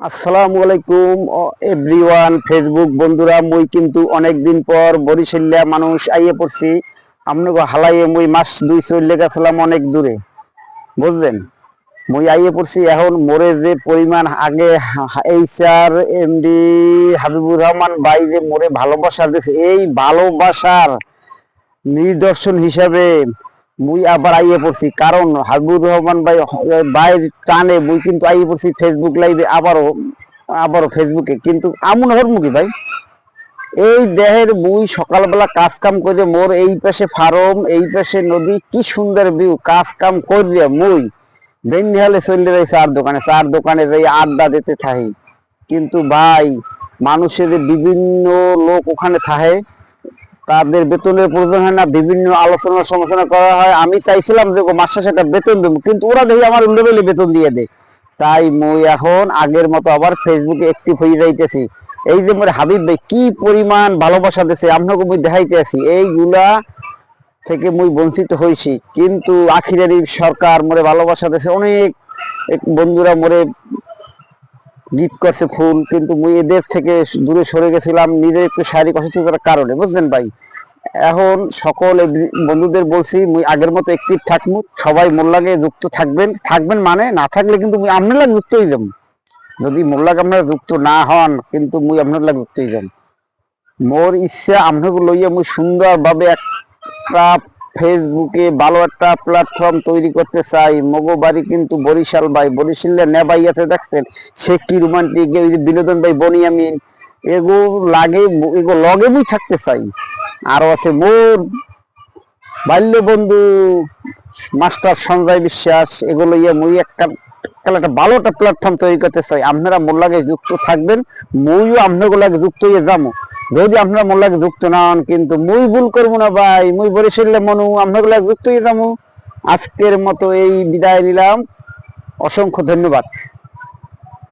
আসসালামু আলাইকুম everyone Facebook বন্ধুরা, মুই কিন্তু অনেক দিন পর বরিশালিয়া মানুষ আইয়ে পড়ছি। আপনাকে হালাইয়ে মুই মাস দুই চলে গেছিলাম অনেক দূরে, বুঝলেন। মুই আইয়ে পড়ছি এখন মোরে যে পরিমাণ আগে এইচআর এমডি হাবিবুর রহমান ভাই যে মোরে ভালোবাসা দিয়েছে, এই ভালোবাসার নিদর্শন হিসাবে মুই আবার আইয়ে পড়ছি। কারণ হাবিবুর রহমান ভাই ভাইয়ের টানে মুই কিন্তু আইয়ে পড়ছি ফেসবুক লাইভে, আবারও ফেসবুকে। কিন্তু আমন হরমুখী ভাই, এই দেহের মুই সকালবেলা কাজ কাম করে মোর এই পাশে ফার্ম, এই পাশে নদী, কি সুন্দর ভিউ। কাজ কাম করিয়া মুই বেনিহালে চলে যাই চার দোকানে যাই আড্ডা দিতে থাকি। কিন্তু ভাই, মানুষের বিভিন্ন লোক ওখানে থাকে, তাদের বেতনের প্রয়োজন হয় না, বিভিন্ন আলোচনা সমালোচনা করা হয়। আমি চাইছিলাম যে মাস শেষে একটা বেতন দেবো, কিন্তু ওরা দেখি আমার লেভেলে বেতন দিয়ে দেয়। তাই মুই এখন আগের মতো আবার ফেসবুকে অ্যাক্টিভ হয়ে যাইতেছি। এই যে মোর হাবিব ভাই কি পরিমাণ ভালোবাসা দিয়েছে আপনাকে মুই দেখাইতে আছি, এইগুলা থেকে মুই বঞ্চিত হয়েছি। কিন্তু আখিরারি সরকার মোরে ভালোবাসা দিয়েছে অনেক, বন্ধুরা মোরে গিফট করছে ফুল, কিন্তু মুই এদের থেকে দূরে সরে গেছিলাম নিজের একটু শারীরিক অসুস্থতার কারণে, বুঝলেন ভাই। এখন সকল বন্ধুদের বলছি মুই আগের মতো অ্যাক্টিভ থাকবো, সবাই মোর লাগে যুক্ত থাকবেন মানে না থাকলে কিন্তু মুই আপনার লাগে যুক্ত হয়ে যাব। যদি মোর লাগে আপনারা যুক্ত না হন, কিন্তু মুই আপনার লাগে যুক্ত হয়ে যাব। মোর ইচ্ছা আপনাকে লইয়া মুই সুন্দরভাবে একটা ফেসবুকে ভালো একটা প্ল্যাটফর্ম তৈরি করতে চাই। মগো বাড়ি কিন্তু বরিশাল ভাই, বরিশালে নেবাই আছে দেখছেন, সে কি রোমান্টিক। এই যে বিনোদন ভাই, বনিয়ামিন, এগো লাগে, এগো লগে মুই থাকতে চাই। আরো আছে মোর বাল্য বন্ধু মাস্টার সঞ্জয় বিশ্বাস, এগুলো ইয়ে মুই একটা ভালো একটা প্ল্যাটফর্ম তৈরি করতে চাই। আপনারা মোর লাগে যুক্ত থাকবেন, মুইও আপনাদের লাগে যুক্ত হয়ে যাবো। যদি আপনারা মোর লাগে যুক্ত না হন, কিন্তু মুই ভুল করবো না ভাই, মুই বরিশালে মনু আপনাদের লাগে যুক্ত হয়ে যাবো। আজকের মতো এই বিদায় নিলাম, অসংখ্য ধন্যবাদ।